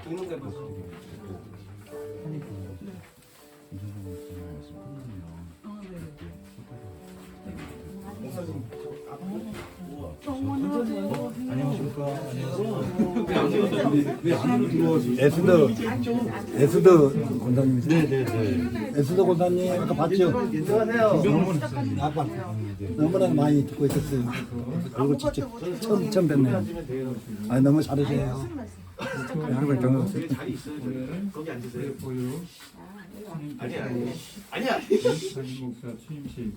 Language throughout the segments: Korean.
있는 게 뭐. 안녕하십니까. 왜 안으로 들어와서? 에스더 권사님이세요? 네네네. 에스더 권사님 아까 봤죠? 안녕하세요. 아까 너무나 많이 듣고 있었어요. 그리고 직접 처음 뵙네요. 아 너무 잘하세요. 하루를 경험했어요. 거기 앉으세요. 보유 아니야. 담임 목사 취임식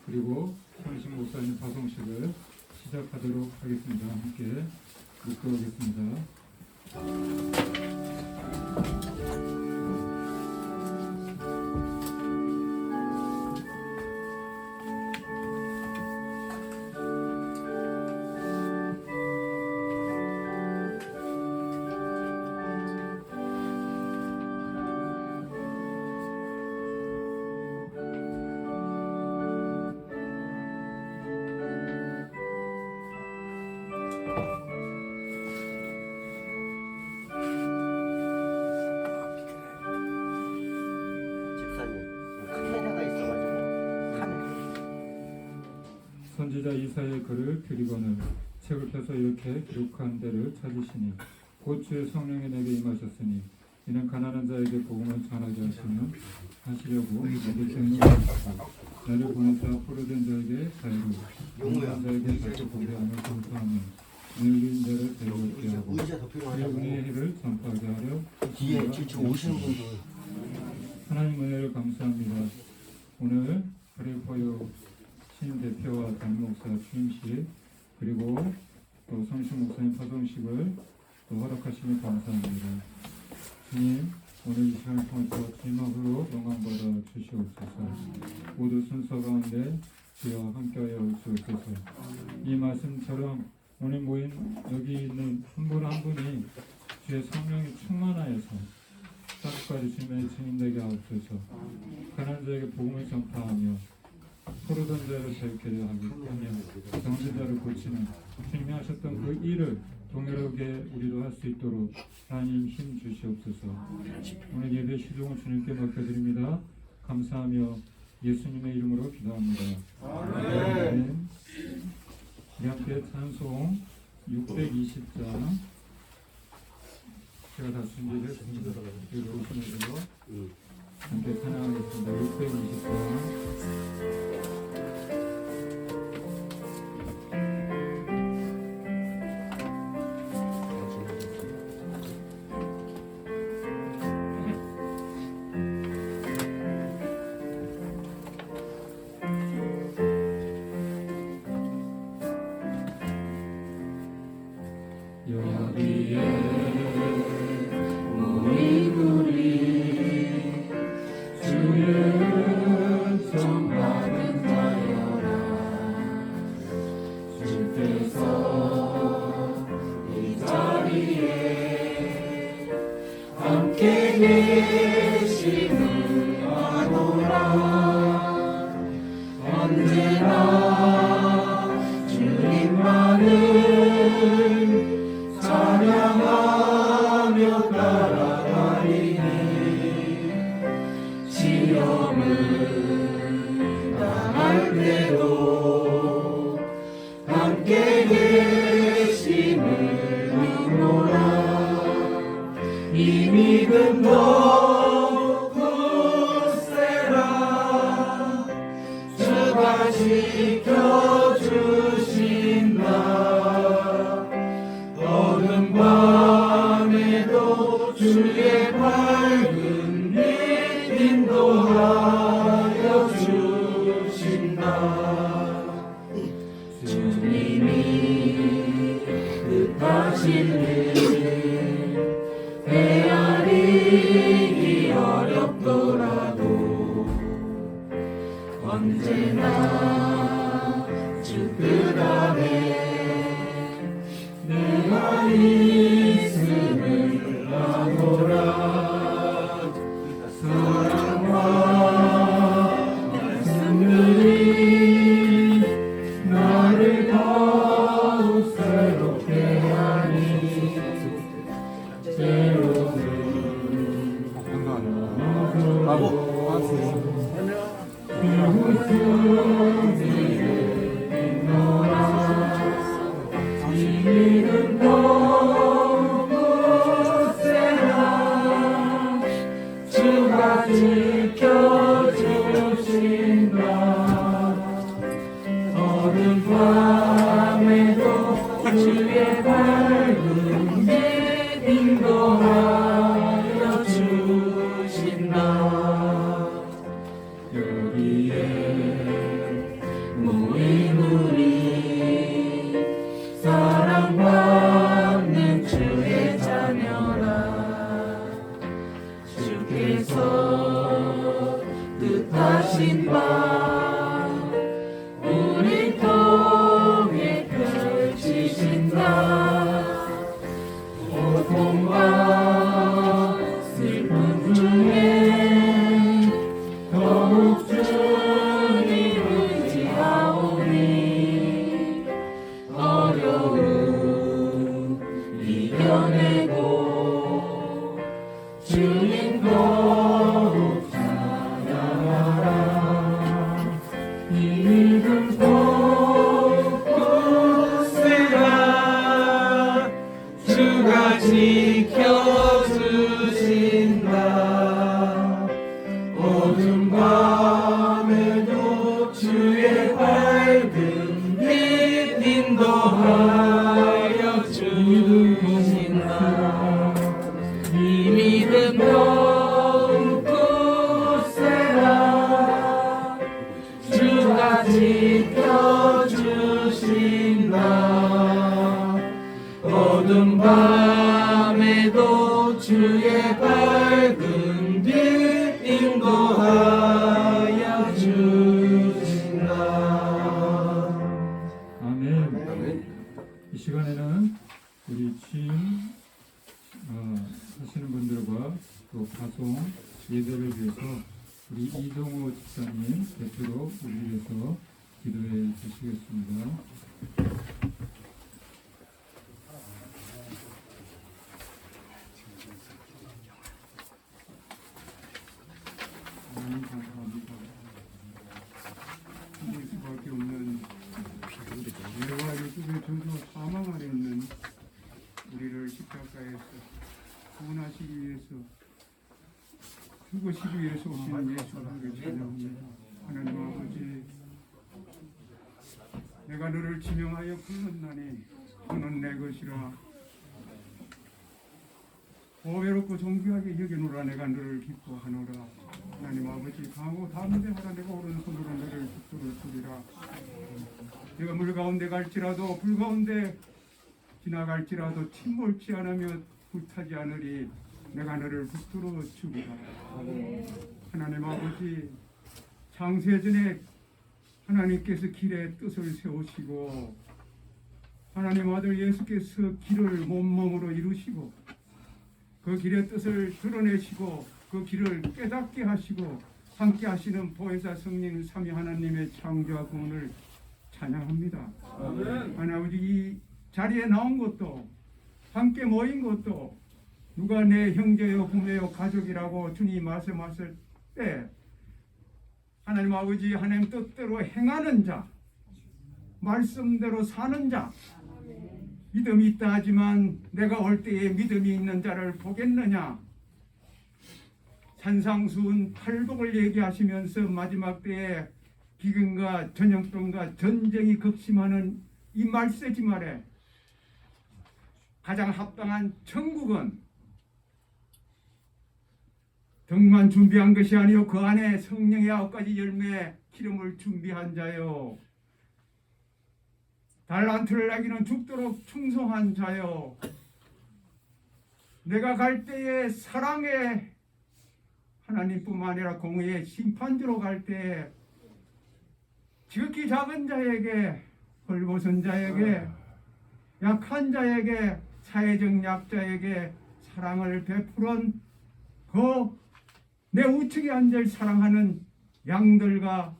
그리고 성식 목사님 파송식을 시작하도록 하겠습니다. 함께 묵도하겠습니다. 선지자 이사야의 글을 그리거늘 책을 펴서 이렇게 기록한 데를 찾으시니 곧 주의 성령이 내게 임하셨으니 이는 가난한 자에게 복음을 전하게 하시려고 내게 생명을 주시고 나를 보내사 포로된 자에게 자유를 용한 자에게 다시 공개함을 선포하며 늙은 자를 배우게 하고 그의 해를 전파하게 하려 뒤에 지금 오시는 분들 하나님 은혜를 감사합니다. 오늘 그리포요 신임 대표와 담임 목사 취임식 그리고 또 성식 목사님 파송식을 또 허락하시니 감사합니다. 주님 오늘 이 시간을 통해서 주님 앞으로 영광받아 주시옵소서. 모두 순서 가운데 주여 함께하여 주옵소서. 이 말씀처럼 오늘 모인 여기 있는 한 분 한 분이 주의 성령이 충만하여서 땅까지 주님의 증인되게 하옵소서. 가난한 자에게 복음을 전파하며 포로된 자를 자유케 하며 병든 자를 고치는 주님이 하셨던 그 일을 동일하게 우리도 할 수 있도록 하나님 힘 주시옵소서. 오늘 예배 시종을 주님께 맡겨드립니다. 감사하며 예수님의 이름으로 기도합니다. 아멘. 우리 함께 찬송 620장 제가 다 준비했습니다. 여기 오시는 대로 함께 찬양하겠습니다. 620장 인도하여 주신다. 여기에 모인 우리 사랑받는 주의 자녀라. 주께서 뜻하신 바 우리 통해 펼치신다. 고통과 슬픔 중에 더욱 주님 의지하오니 어려움 이겨내고 주님 더욱 찬양하라. 이 믿음 더욱 굳세라. 주가 지켜주신다. 어둠 밤에도 주의 밝은 빛 인도하여 주신다. 이 믿음 더욱 굳세라. 주가 지켜주신다. 어둠 밤에도 주의 밝은 빛 인도하여 주신다. 아멘. 이 시간에는 우리 취임 하시는 분들과 또 파송 예배를 위해서 우리 이동호 집사님 대표로 우리 위해서 기도해 주시겠습니다. 하나님 감사합니다. 믿을 수밖에 없는 죄와 예수의 전도 사망 아래 있는 우리를 십자가에서 구원하시기 위해서 죽으시기 위해서 오신 예수를 찬양합니다. 하나님 아버지, 내가 너를 지명하여 불렀나니 너는 내 것이라. 보배롭고 존귀하게 여기노라. 내가 너를 기뻐하노라. 하나님 아버지, 강하고 담대하라. 내가 오른손으로 너를 붙들어 주리라. 내가 물 가운데 갈지라도 불 가운데 지나갈지라도 침몰치 않으며 불타지 않으리. 내가 너를 붙들어 주리라. 하나님 아버지, 창세전에 하나님께서 길에 뜻을 세우시고 하나님 아들 예수께서 길을 몸몸으로 이루시고 그 길의 뜻을 드러내시고 그 길을 깨닫게 하시고 함께 하시는 보혜사 성령 삼위 하나님의 창조와 구원을 찬양합니다. 하나님 아버지, 이 자리에 나온 것도 함께 모인 것도 누가 내 형제요 부모요 가족이라고 주님 말씀하실 때 하나님 아버지, 하나님 뜻대로 행하는 자, 말씀대로 사는 자, 믿음이 있다 하지만 내가 올 때에 믿음이 있는 자를 보겠느냐. 산상수훈 팔복을 얘기하시면서 마지막 때에 기근과 전염병과 전쟁이 극심하는 이 말세지 말에 가장 합당한 천국은 등만 준비한 것이 아니요 그 안에 성령의 9가지 열매 기름을 준비한 자요, 달란트를 나기는 죽도록 충성한 자요, 내가 갈 때에 사랑의 하나님뿐만 아니라 공의의 심판대로 갈 때에 지극히 작은 자에게, 헐벗은 자에게, 약한 자에게, 사회적 약자에게 사랑을 베푸는 그 내 우측에 앉아 사랑하는 양들과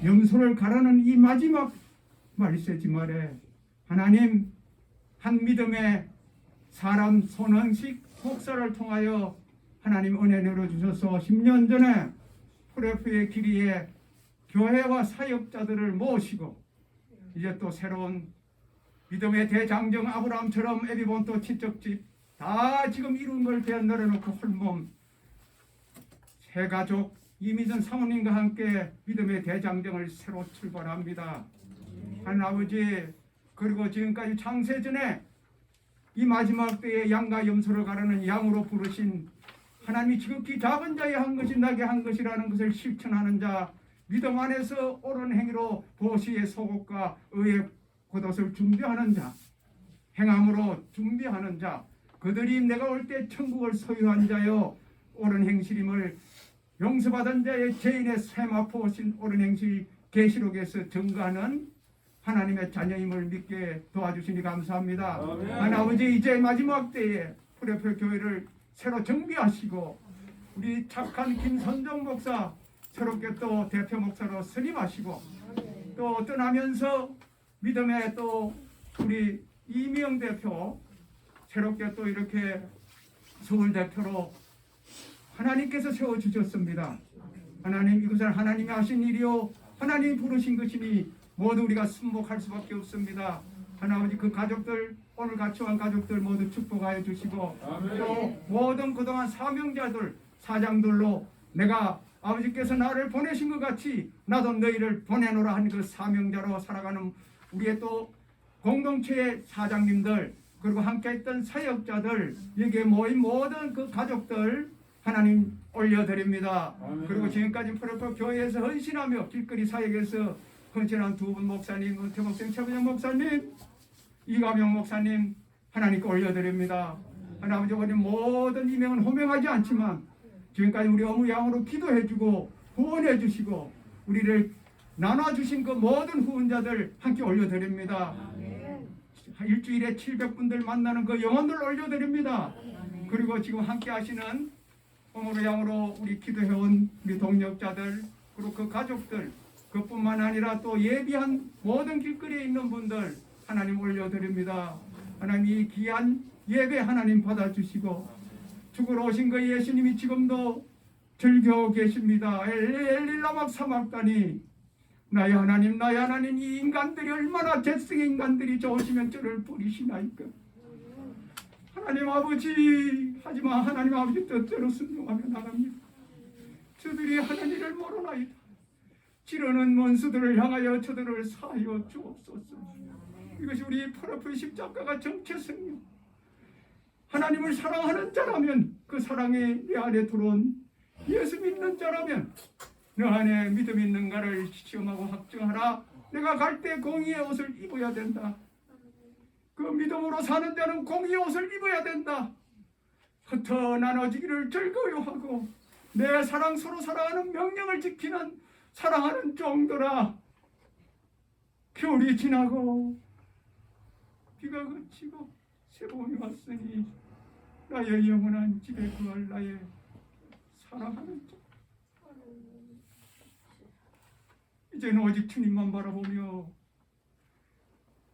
염소를 가르는 이 마지막 말세지 말에 하나님 한 믿음의 사람 손흥식 목사를 통하여 하나님 은혜 내려주셔서 10년 전에 프레프의 길이에 교회와 사역자들을 모시고 이제 또 새로운 믿음의 대장정 아브라함처럼 에비본토 친척집 다 지금 이룬 걸 내려놓고 홀몸 새 가족 이미전 사모님과 함께 믿음의 대장정을 새로 출발합니다. 하나님 아버지, 그리고 지금까지 창세전에 이 마지막 때에 양과 염소를 가르는 양으로 부르신 하나님이 지극히 작은 자에 한 것이 나게 한 것이라는 것을 실천하는 자, 믿음 안에서 옳은 행위로 보시의 속옷과 의의 겉옷을 준비하는 자, 행함으로 준비하는 자, 그들이 내가 올 때 천국을 소유한 자요 옳은 행실임을 용서받은 자의 죄인의 세마포 오신 옳은 행실 계시록에서 증거하는 하나님의 자녀임을 믿게 도와주시니 감사합니다. 하나님 아버지, 이제 마지막 때에 프레포 교회를 새로 정비하시고 우리 착한 김선정 목사 새롭게 또 대표 목사로 선임하시고 또 떠나면서 믿음의 또 우리 이명 대표 새롭게 또 이렇게 서울 대표로 하나님께서 세워주셨습니다. 하나님, 이것은 하나님이 하신 일이요 하나님이 부르신 것이니 모두 우리가 순복할 수밖에 없습니다. 하나님, 그 가족들, 오늘 같이 온 가족들 모두 축복하여 주시고 또 모든 그동안 사명자들, 사장들로 내가 아버지께서 나를 보내신 것 같이 나도 너희를 보내노라 한 그 사명자로 살아가는 우리의 또 공동체의 사장님들, 그리고 함께했던 사역자들, 여기에 모인 모든 그 가족들 하나님 올려드립니다. 그리고 지금까지 프레포 교회에서 헌신하며 길거리 사역에서 헌신한 두 분 목사님, 은퇴목생 최부영 목사님, 이가명 목사님 하나님께 올려드립니다. 하나님, 아버지 모든 이명은 호명하지 않지만 지금까지 우리 어무양으로 기도해주고 후원해주시고 우리를 나눠주신 그 모든 후원자들 함께 올려드립니다. 일주일에 700분들 만나는 그 영혼들 올려드립니다. 그리고 지금 함께 하시는 어무양으로 우리 기도해온 우리 동력자들, 그리고 그 가족들, 그뿐만 아니라 또 예비한 모든 길거리에 있는 분들 하나님 올려드립니다. 하나님, 이 귀한 예배 하나님 받아주시고 죽으러 오신 그 예수님이 지금도 즐겨 계십니다. 엘리라막 사막다니, 나의 하나님, 나의 하나님, 이 인간들이 얼마나 죄성의 인간들이 좋으시면 저를 부리시나이까. 하나님 아버지, 하지만 하나님 아버지 뜻대로 순종하며 나갑니다. 저들이 하나님을 모르나이다. 지르는 원수들을 향하여 저들을 사하여 주옵소서. 이것이 우리 프레포의 십자가가 정체성이요, 하나님을 사랑하는 자라면, 그 사랑에 내 안에 들어온 예수 믿는 자라면 너 안에 믿음 있는가를 시험하고 확증하라. 내가 갈 때 공의의 옷을 입어야 된다. 그 믿음으로 사는 자는 공의의 옷을 입어야 된다. 흩어 나눠지기를 즐거워하고 내 사랑, 서로 사랑하는 명령을 지키는 사랑하는 종들아, 겨울이 지나고 비가 그치고 새봄이 왔으니 나의 영원한 집에 거할 나의 사랑하는 종, 이제는 오직 주님만 바라보며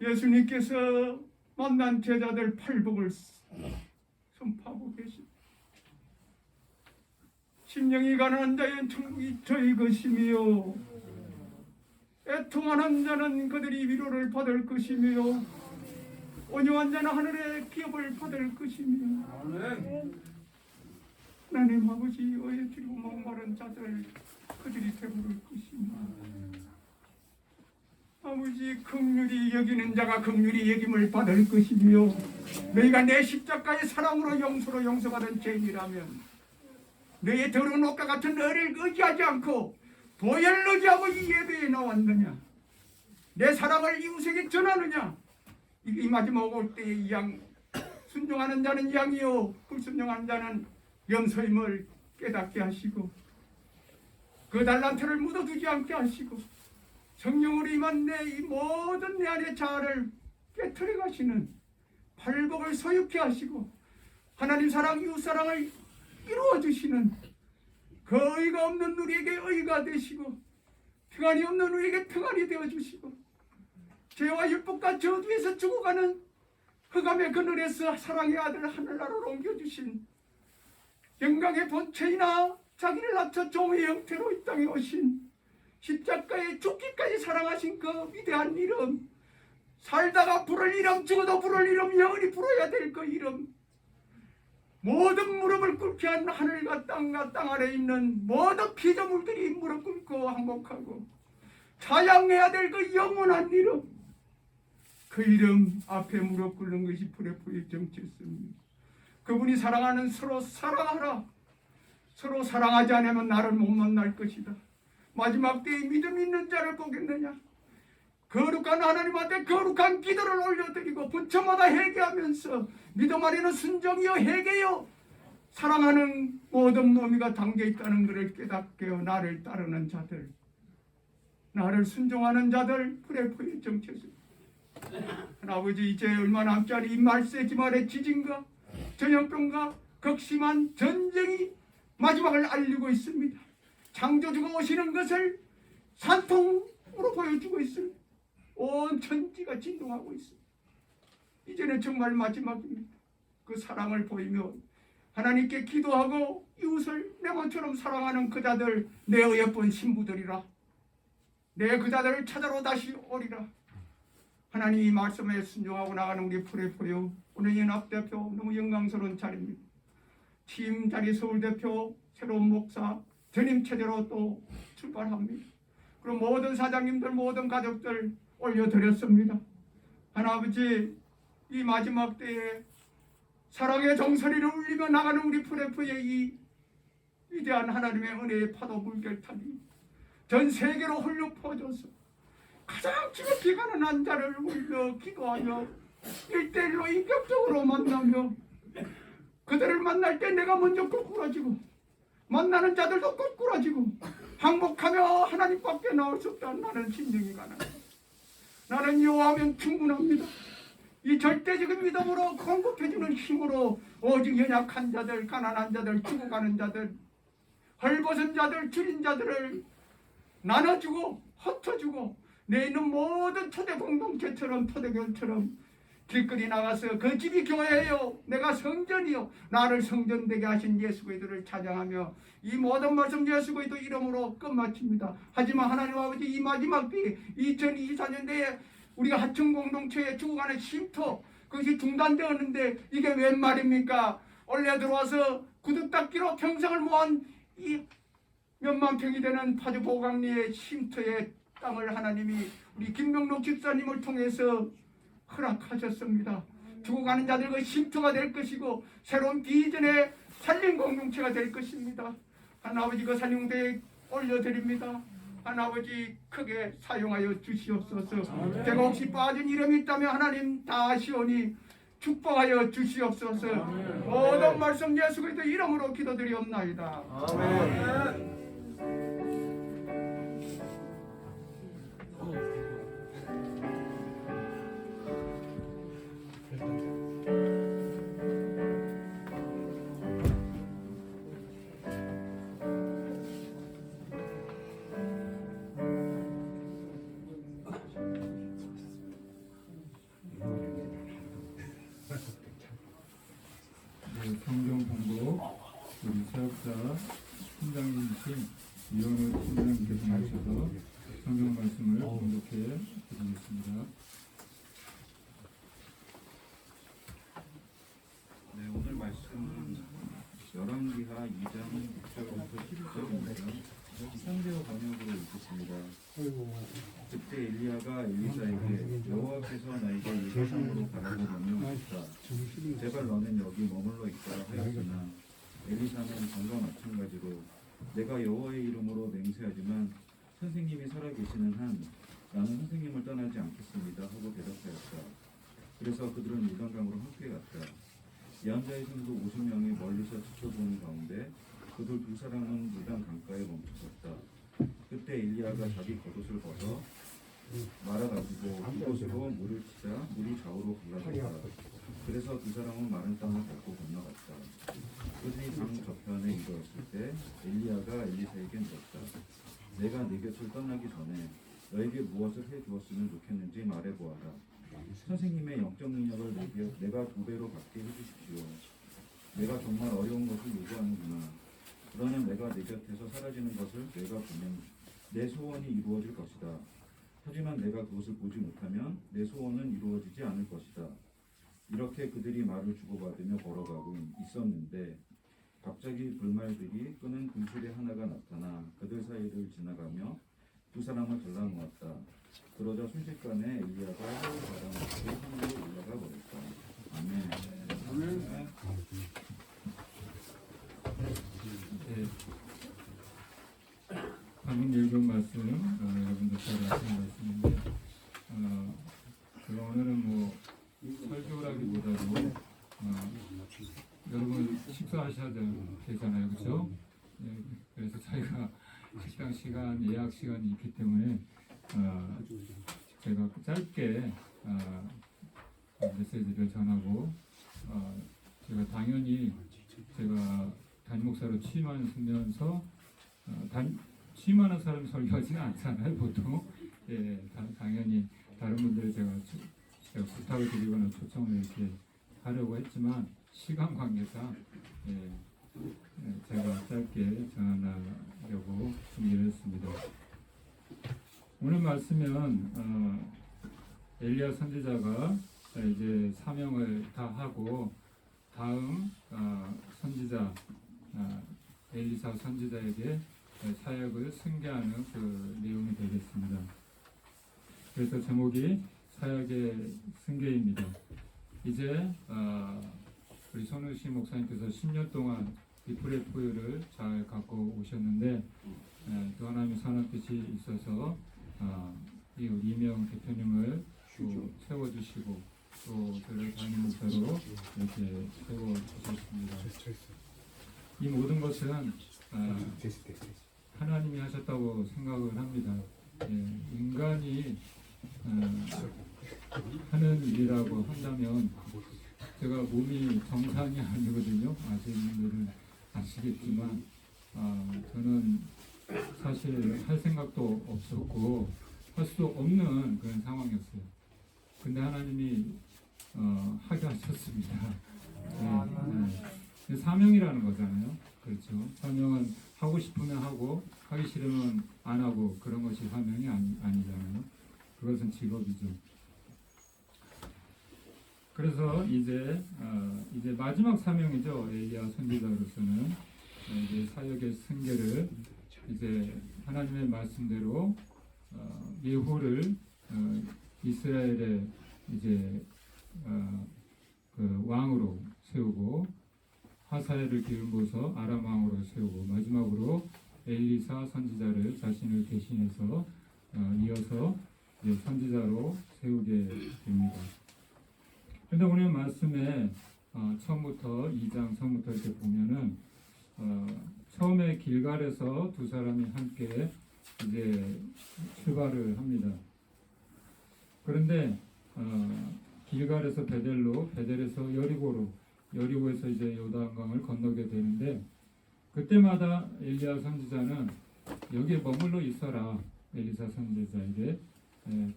예수님께서 만난 제자들 팔복을 선포하고 계십니다. 심령이 가난한 자의 천국이 저희 것이며 애통하는 자는 그들이 위로를 받을 것이며 온유한 자는 하늘의 기업을 받을 것이며 하나님 아버지, 의에 드리고 목마른 자들 그들이 배부를 것이며 아버지, 긍휼히 여기는 자가 긍휼히 여김을 받을 것이며 너희가 내 십자가의 사랑으로 용서로 용서받은 죄인이라면 너의 더러운 옷과 같은 너를 의지하지 않고 보혈을 의지하고 이 예배에 나왔느냐? 내 사랑을 이웃에게 전하느냐? 이 마지막 올 때에 이 양 순종하는 자는 양이요 불순종하는 자는 염소임을 깨닫게 하시고 그 달란트를 묻어두지 않게 하시고 성령으로 임한 내 이 모든 내 안의 자아를 깨트려 가시는 팔복을 소유케 하시고 하나님 사랑, 이웃 사랑을 이루어 주시는 그 의가 없는 우리에게 의가 되시고 평안이 없는 우리에게 평안이 되어 주시고 죄와 율법과 저주에서 죽어가는 흑암의 그늘에서 사랑의 아들 하늘나라로 옮겨주신 영광의 본체이나 자기를 낮춰 종의 형태로 이 땅에 오신 십자가에 죽기까지 사랑하신 그 위대한 이름, 살다가 부를 이름, 죽어도 부를 이름, 영원히 불어야 될 그 이름, 모든 무릎을 꿇게 한 하늘과 땅 아래 있는 모든 피조물들이 무릎 꿇고 항복하고 찬양해야 될 그 영원한 이름, 그 이름 앞에 무릎 꿇는 것이 프레포의 정체성입니다. 그분이 사랑하는 서로 사랑하라. 서로 사랑하지 않으면 나를 못 만날 것이다. 마지막 때에 믿음 있는 자를 보겠느냐. 거룩한 하나님한테 거룩한 기도를 올려드리고 부처마다 회개하면서 믿음 안에는 순종이요 회개요 사랑하는 모든 놈이가 담겨있다는 것을 깨닫게 요 나를 따르는 자들, 나를 순종하는 자들, 프레포의 정체성. 아버지, 이제 얼마 남지 않은 이 말세 기말의 지진과 전염병과 극심한 전쟁이 마지막을 알리고 있습니다. 창조주가 오시는 것을 산통으로 보여주고 있습니다. 온 천지가 진동하고 있습니다. 이제는 정말 마지막입니다. 그 사랑을 보이며 하나님께 기도하고 이웃을 내 몸처럼 사랑하는 그 자들, 내 예쁜 신부들이라. 내 그 자들을 찾아러 다시 오리라. 하나님 이 말씀에 순종하고 나가는 우리 프레포요 오늘 연합대표 너무 영광스러운 자리입니다. 팀 자리 서울대표 새로운 목사 전임 체제로 또 출발합니다. 그럼 모든 사장님들 모든 가족들 올려드렸습니다. 하나아버지, 이 마지막 때에 사랑의 정서리를 울리며 나가는 우리 프레포의 이 위대한 하나님의 은혜의 파도 물결탄이 전 세계로 홀려 퍼져서 가장 지극히 가난한 자를 울려 기도하며 1대1로 인격적으로 만나며 그들을 만날 때 내가 먼저 ቁ꾸라지고 만나는 자들도 ቁ꾸라지고 항복하며 하나님밖에 나올 수 없다. 나는 심령이 가난합니다. 나는 여호와하면 충분합니다. 이 절대적인 믿음으로 건국해주는 힘으로 오직 연약한 자들, 가난한 자들, 죽어가는 자들, 헐벗은 자들, 줄인 자들을 나눠주고 흩어주고 내 있는 모든 토대 공동체처럼 토대교처럼 길거리 나가서 그 집이 교회예요, 내가 성전이요, 나를 성전되게 하신 예수 그리스도를 찬양하며 이 모든 말씀 예수 그리스도 이름으로 끝마칩니다. 하지만 하나님 아버지, 이 마지막 때 2024년대에 우리가 하청 공동체에 죽어가는 쉼터 그것이 중단되었는데 이게 웬 말입니까? 원래 들어와서 구두 닦기로 평생을 모은 이 몇만 평이 되는 파주 보강리의 쉼터의 땅을 하나님이 우리 김명록 집사님을 통해서 허락하셨습니다. 죽어가는 자들 그 쉼터가 될 것이고 새로운 비전의 살림 공동체가 될 것입니다. 하나아버지, 그 살림공동체에 올려드립니다. 하나아버지, 크게 사용하여 주시옵소서. 제가 혹시 빠진 이름이 있다면 하나님 다 아시오니 축복하여 주시옵소서. 모든 말씀 예수 그리스도 이름으로 기도드리옵나이다. 아멘. 성경 공부 우리 사역자 팀장님이신 이현우 팀장님께서 나오셔서 성경 말씀을 공독해 드리겠습니다. 네, 오늘 말씀은 열왕기하 2장 6절부터 11절입니다. 상대어 번역으로 읽겠습니다. 그때 엘리야가 엘리사에게 여호와께서 나에게 예루살렘으로 가라고 명령하셨다. 제발 너는 여기 머물러 있어라 하였으나 엘리사는 전과 마찬가지로 내가 여호와의 이름으로 맹세하지만 선생님이 살아계시는 한 나는 선생님을 떠나지 않겠습니다 하고 대답하였다. 그래서 그들은 요단강으로 함께 갔다. 예언자의 성도 50명이 멀리서 지켜보는 가운데 그들 두 사람은 요단 강가에 멈춰섰다. 그때 엘리야가 자기 겉옷을 벗어 말아가지고 이곳으로 물을 치자 물이 좌우로 갈라졌다. 그래서 두 사람은 마른 땅을 밟고 건너갔다. 그들이 강 저편에 이르렀을 때 엘리야가 엘리사에게 물었다. 내가 네 곁을 떠나기 전에 너에게 무엇을 해주었으면 좋겠는지 말해보아라. 선생님의 영적 능력을 내가 2배로 받게 해주십시오. 내가 정말 어려운 것을 요구하는구나. 그러면 내가 내 곁에서 사라지는 것을 내가 보면 내 소원이 이루어질 것이다. 하지만 내가 그것을 보지 못하면 내 소원은 이루어지지 않을 것이다. 이렇게 그들이 말을 주고받으며 걸어가고 있었는데 갑자기 불말들이 끄는 불실의 하나가 나타나 그들 사이를 지나가며 두 사람을 잘라놓았다. 그러자 순식간에 엘리야가 하늘 바람으로 하늘로 올라가 버렸다. 아멘. 네. 방금 읽은 말씀 여러분들 잘 아시는 말씀인데 제가 오늘은 뭐 설교라기보다도 여러분 식사하셔야 되잖아요, 그렇죠? 네, 그래서 저희가 식당 시간 예약 시간이 있기 때문에 제가 짧게 메시지를 전하고 제가 당연히 제가 담임 목사로 취임하면서 취임하는 사람이 설교하지는 않잖아요, 보통. 예, 당연히 다른 분들 제가 부탁을 드리거나 초청을 이렇게 하려고 했지만 시간 관계상 제가 짧게 전하려고 준비를 했습니다. 오늘 말씀은 엘리야 선지자가 이제 사명을 다 하고 다음 선지자 엘리사 선지자에게 사역을 승계하는 그 내용이 되겠습니다. 그래서 제목이 사역의 승계입니다. 이제 우리 손우시 목사님께서 10년 동안 이 프레포유를 잘 갖고 오셨는데 또 하나님의 선한 뜻이 있어서 이 이명 대표님을 또 세워주시고 또 저를 담임 목사로 이렇게 세워주셨습니다. 이 모든 것은 하나님이 하셨다고 생각을 합니다. 인간이 하는 일이라고 한다면 제가 몸이 정상이 아니거든요. 아시는 분들은 아시겠지만 저는 사실 할 생각도 없었고 할 수 없는 그런 상황이었어요. 근데 하나님이 하게 하셨습니다. 사명이라는 거잖아요. 그렇죠. 사명은 하고 싶으면 하고 하기 싫으면 안 하고 그런 것이 사명이 아니잖아요. 그것은 직업이죠. 그래서 이제 마지막 사명이죠. 엘리야 선지자로서는 이제 사역의 승계를 이제 하나님의 말씀대로 예후를 이스라엘의 이제 그 왕으로 세우고 하사엘을 기름부어서 아람 왕으로 세우고 마지막으로 엘리사 선지자를 자신을 대신해서 이어서 이제 선지자로 세우게 됩니다. 그런데 오늘 말씀에 처음부터 2장 처음부터 이렇게 보면은 처음에 길갈에서 두 사람이 함께 이제 출발을 합니다. 그런데 길갈에서 베델로, 베델에서 여리고에서 이제 요단강을 건너게 되는데 그때마다 엘리야 선지자는 여기에 머물러 있어라 엘리사 선지자에게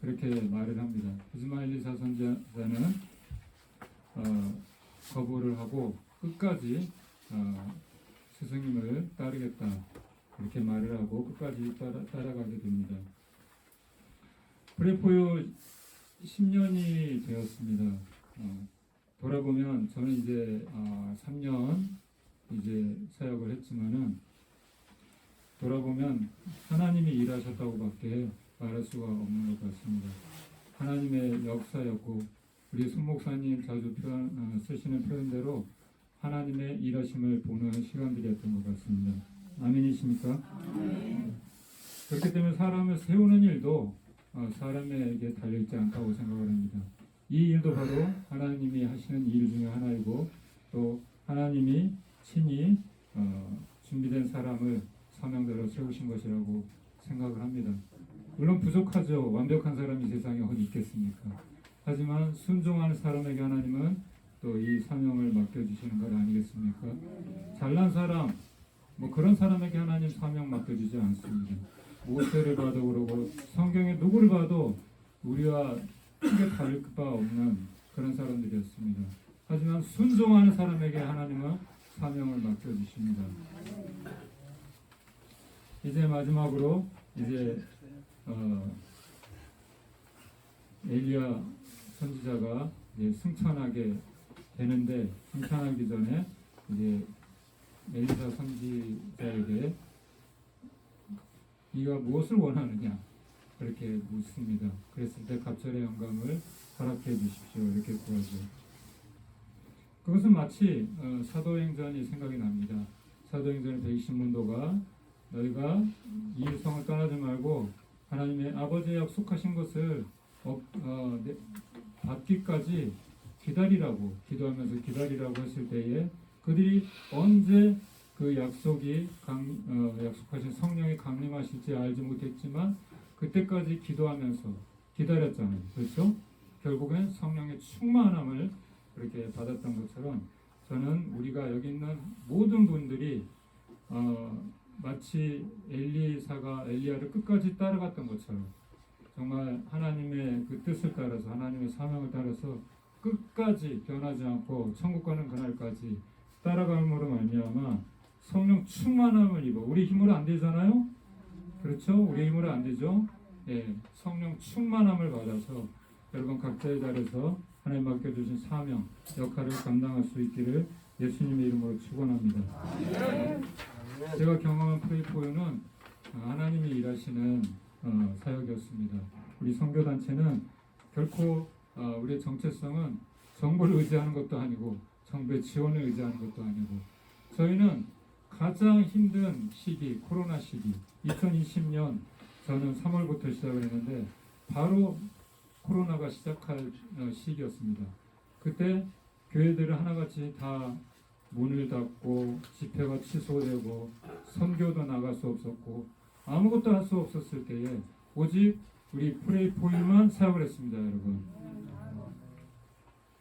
그렇게 말을 합니다. 하지만 엘리사 선지자는 거부를 하고 끝까지 스승님을 따르겠다 이렇게 말을 하고 끝까지 따라가게 됩니다. 프레포유 10년이 되었습니다. 돌아보면 저는 이제 3년 이제 사역을 했지만은 돌아보면 하나님이 일하셨다고밖에 말할 수가 없는 것 같습니다. 하나님의 역사였고 우리 손 목사님 자주 쓰시는 표현대로 하나님의 일하심을 보는 시간들이었던 것 같습니다. 아멘이십니까? 아멘. 그렇기 때문에 사람을 세우는 일도 사람에게 달려있지 않다고 생각을 합니다. 이 일도 바로 하나님이 하시는 일 중에 하나이고 또 하나님이 친히 준비된 사람을 사명대로 세우신 것이라고 생각을 합니다. 물론 부족하죠. 완벽한 사람이 세상에 어디 있겠습니까? 하지만 순종하는 사람에게 하나님은 또 이 사명을 맡겨주시는 것 아니겠습니까? 잘난 사람, 뭐 그런 사람에게 하나님 사명 맡겨주지 않습니다. 모세를 봐도 그러고 성경에 누구를 봐도 우리와 크게 다를 바 없는 그런 사람들이었습니다. 하지만 순종하는 사람에게 하나님은 사명을 맡겨주십니다. 이제 마지막으로 이제 엘리야 선지자가 이제 승천하게 되는데 승천하기 전에 이제 엘리사 선지자에게 네가 무엇을 원하느냐 그렇게 묻습니다. 그랬을 때 갑절의 영감을 허락해 주십시오 이렇게 구하죠. 그것은 마치 사도행전이 생각이 납니다. 사도행전 120문도가 너희가 이 성을 떠나지 말고 하나님의 아버지의 약속하신 것을 받기까지 기다리라고 기도하면서 기다리라고 했을 때에 그들이 언제 그 약속하신 성령이 강림하실지 알지 못했지만 그때까지 기도하면서 기다렸잖아요. 그렇죠? 결국엔 성령의 충만함을 그렇게 받았던 것처럼 저는 우리가 여기 있는 모든 분들이 마치 엘리야를 끝까지 따라갔던 것처럼 정말 하나님의 그 뜻을 따라서 하나님의 사명을 따라서 끝까지 변하지 않고 천국 가는 그날까지 따라감으로 말미암아 성령 충만함을 입어. 우리 힘으로 안 되잖아요. 그렇죠? 우리 힘으로 안 되죠. 예, 성령 충만함을 받아서 여러분 각자의 자리에서 하나님 맡겨주신 사명 역할을 감당할 수 있기를 예수님의 이름으로 축원합니다. 제가 경험한 프레이포유는 하나님이 일하시는 사역이었습니다. 우리 선교단체는 결코 우리의 정체성은 정부를 의지하는 것도 아니고 정부의 지원을 의지하는 것도 아니고 저희는 가장 힘든 시기 코로나 시기 2020년 저는 3월부터 시작을 했는데 바로 코로나가 시작할 시기였습니다. 그때 교회들은 하나같이 다 문을 닫고 집회가 취소되고 선교도 나갈 수 없었고 아무것도 할 수 없었을 때에 오직 우리 프레이포유만 사역을 했습니다. 여러분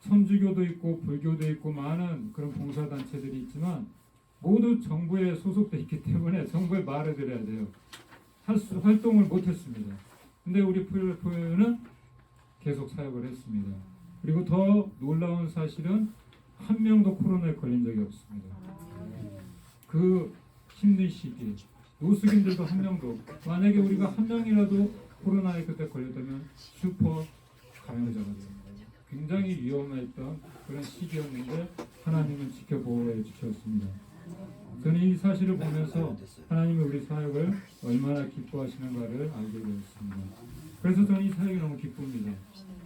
천주교도 있고 불교도 있고 많은 그런 봉사단체들이 있지만 모두 정부에 소속돼 있기 때문에 정부의 말을 들어야 돼요. 활동을 못했습니다. 근데 우리 프레이포유는 계속 사역을 했습니다. 그리고 더 놀라운 사실은 한 명도 코로나에 걸린 적이 없습니다. 그 힘든 시기 노숙인들도 한 명도 만약에 우리가 한 명이라도 코로나에 그때 걸렸다면 슈퍼 감염자가 됩니다. 굉장히 위험했던 그런 시기였는데 하나님은 지켜보호해 주셨습니다. 저는 이 사실을 보면서 하나님이 우리 사역을 얼마나 기뻐하시는가를 알게 되었습니다. 그래서 저는 이 사역이 너무 기쁩니다.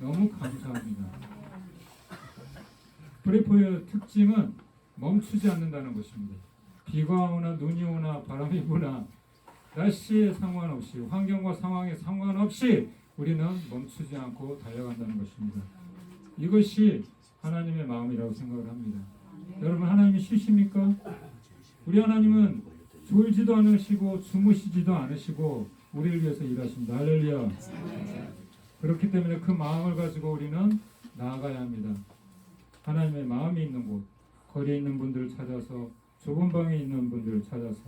너무 감사합니다. 프레이포유의 특징은 멈추지 않는다는 것입니다. 비가 오나 눈이 오나 바람이 부나 날씨에 상관없이 환경과 상황에 상관없이 우리는 멈추지 않고 달려간다는 것입니다. 이것이 하나님의 마음이라고 생각을 합니다. 여러분 하나님이 쉬십니까? 우리 하나님은 졸지도 않으시고 주무시지도 않으시고 우리를 위해서 일하십니다. 할렐루야. 그렇기 때문에 그 마음을 가지고 우리는 나아가야 합니다. 하나님의 마음이 있는 곳, 거리에 있는 분들을 찾아서 좁은 방에 있는 분들을 찾아서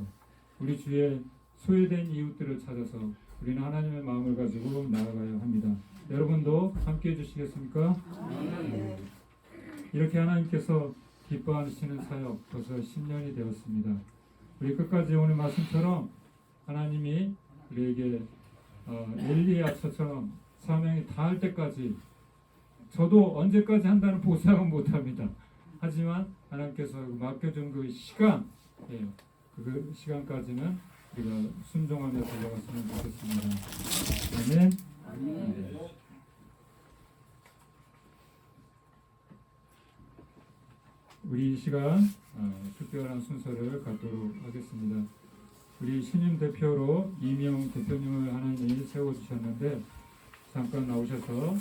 우리 주위에 소외된 이웃들을 찾아서 우리는 하나님의 마음을 가지고 나아가야 합니다. 여러분도 함께 해주시겠습니까? 이렇게 하나님께서 기뻐하시는 사역 벌써 10년이 되었습니다. 우리 끝까지 오늘 말씀처럼 하나님이 우리에게 엘리야처럼 사명이 다할 때까지 저도 언제까지 한다는 보상은 못합니다. 하지만 하나님께서 맡겨준 그 시간, 그 시간까지는 우리가 순종하며 달려갔으면 좋겠습니다. 아멘. 네. 우리 이 시간 특별한 순서를 갖도록 하겠습니다. 우리 신임 대표로 이명 대표님을 하나님이 세워주셨는데 잠깐 나오셔서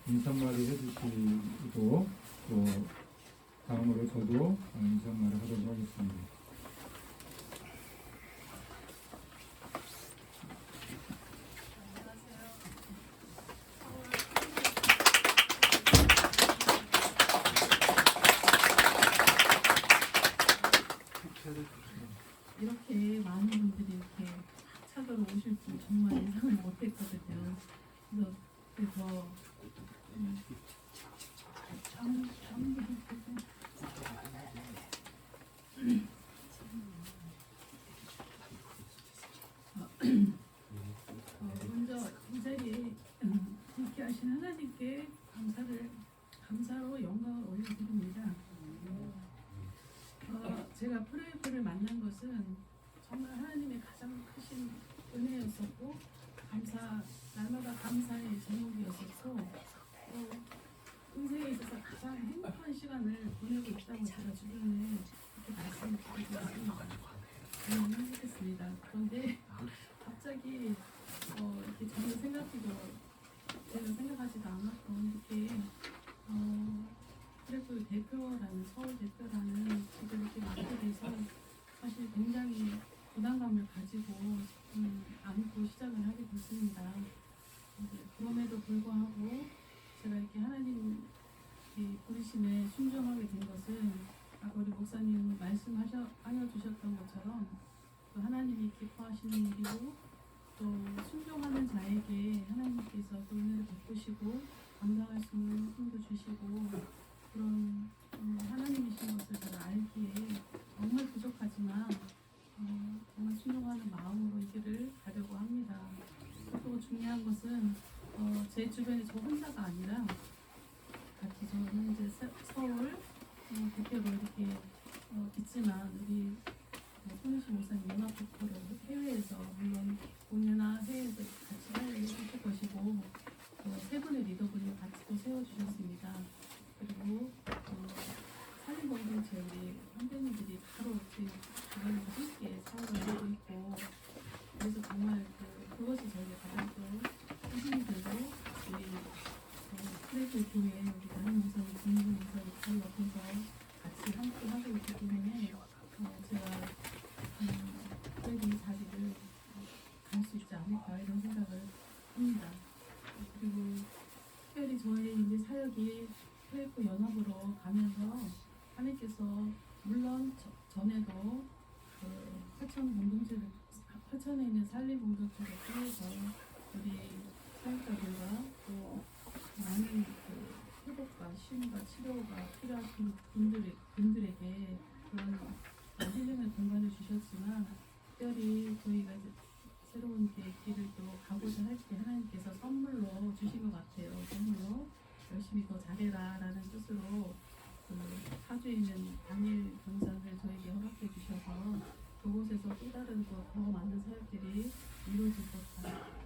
인사말을 해주시고 또 다음으로 저도 인사말을 하도록 하겠습니다. 이렇게 많은 분들이 이렇게 찾아오실 줄 정말 예상을 못했거든요. 그래서 먼저 이 자리에 있게 하신 하나님께 감사로 영광을 올려드립니다. 제가 프레이포를 만난 것은 정말 하나님의 가장 크신 은혜였었고 날마다 감사의 제목이었었고 인생에 있어서 가장 행복한 시간을 보내고 있다고 제가 주변에 이렇게 말씀을 드리고 있습니다. 너무 행복했습니다. 그런데 갑자기 이렇게 저는 제가 생각하지도 않았던 이렇게 그래도 서울 대표라는 직을 이렇게 맡게 돼서 사실 굉장히 부담감을 가지고 안고 시작을 하게 됐습니다. 그럼에도 불구하고 제가 이렇게 하나님 부르심에 순종하게 된 것은 아까 우리 목사님 말씀하여 주셨던 것처럼 또 하나님이 기뻐하시는 일이고 또 순종하는 자에게 하나님께서 또 은혜를 베푸시고 감당할 수 있는 힘도 주시고 그런 하나님이신 것을 제가 알기에 정말 부족하지만 정말 순종하는 마음으로 이 길을 가려고 합니다. 또 중요한 것은 제 주변에 저 혼자가 아니라 같이 저는 이제 서울 대표로 이렇게 있지만 우리 손희수 목사님 연합 대표로 해외에서 물론 공유나 해외에서 같이 사역을 해주실 것이고 세 분의 리더분이 같이 또 세워주셨습니다. 그리고 산림공동체 우리 선배님들이 바로 제 주변에서 함께 사역을 하고 있고 그래서 정말 그것이 저희가 가장 또 힘이 되고 우리 크레이트 교회 우리 다른 목사님, 김민준 목사님 바로 옆에서 같이 함께 하고 있기 때문에 제가 크레이트 이 자리를 갈 수 있지 않을까 이런 생각을 합니다. 그리고 특별히 저희 이제 사역이 크레이트 연합으로 가면서 하나님께서 물론 전에도 화천에 있는 산림 공동체를 통해서 우리 사역자들과 또 많은 회복과 쉼과 치료가 필요하신 분들에게 그런 힐링의 공간을 주셨지만 특별히 저희가 이제 새로운 길을 또 가고자 할 때 하나님께서 선물로 주신 것 같아요. 선물로 열심히 더 잘해라 라는 뜻으로 파주에 있는 당일 경산을 저에게 허락해 주셔서 그곳에서 또 다른 더 많은 사역들이 이루어질 것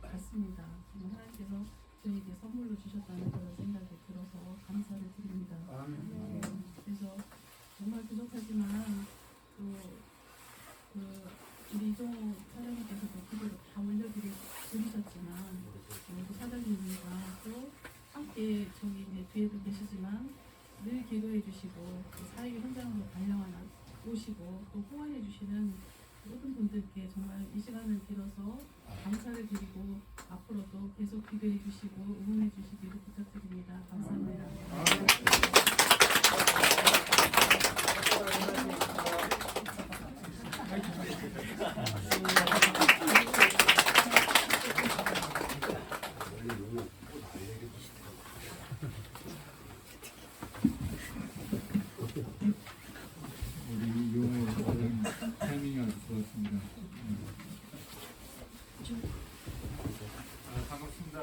같습니다. 하나님께서 저에게 선물로 주셨다는 그런 생각이 들어서 감사를 드립니다. 그래서 정말 부족하지만 또 우리 이종호 사장님께서도 그대로 다 올려드리셨지만 우리 사장님과 또 함께 저기 이제 뒤에도 계시지만 늘 기도해 주시고 사역의 현장으로 발령하나 오시고 또 후원해 주시는 모든 분들께 정말 이 시간을 빌어서 감사를 드리고 앞으로도 계속 기도해 주시고 응원해 주시기를 부탁드립니다. 감사합니다. 우리 이용호 사장님 타이밍이 아주 좋았습니다. 반갑습니다.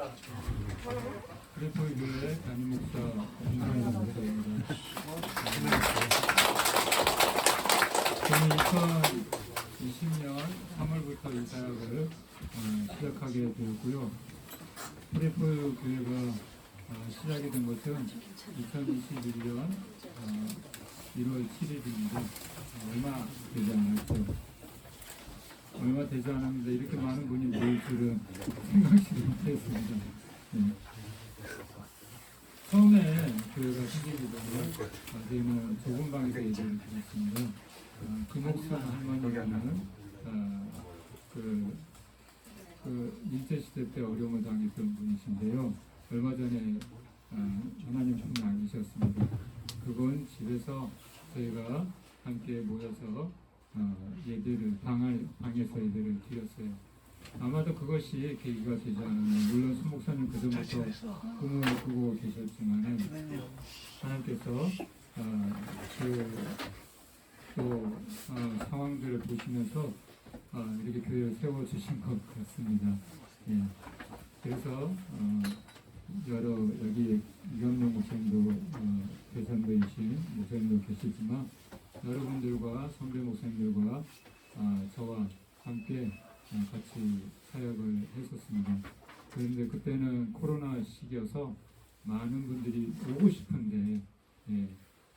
크레포의 교회 담임 목사 김상현 목사입니다. 저는 2020년 3월부터 이 사역을 시작하게 되었고요. 크레포의 교회가 시작이 된 것은 2021년 1월 7일입니다. 얼마 되지 않았죠. 얼마 되지 않았는데 이렇게 많은 분이 모일 줄은 생각지도 못했습니다. 네. 처음에 교회가 생기기 전에 저희는 좁은 방에서 예배를 드렸습니다. 김옥선 할머니라는 일제시대 때 어려움을 당했던 분이신데요. 얼마 전에 하나님 품에 안기셨습니다. 그건 집에서 저희가 함께 모여서 방에서 예배를 드렸어요. 아마도 그것이 계기가 되지 않았나. 물론 손 목사님 그전부터 꿈을 꾸고 계셨지만 하나님께서 상황들을 보시면서 이렇게 교회를 세워주신 것 같습니다. 예. 그래서 여기 이경영 목사님도 대선배이신 목사님도 계시지만 여러분들과 선배 목사님들과 저와 함께 같이 사역을 했었습니다. 그런데 그때는 코로나 시기여서 많은 분들이 오고 싶은데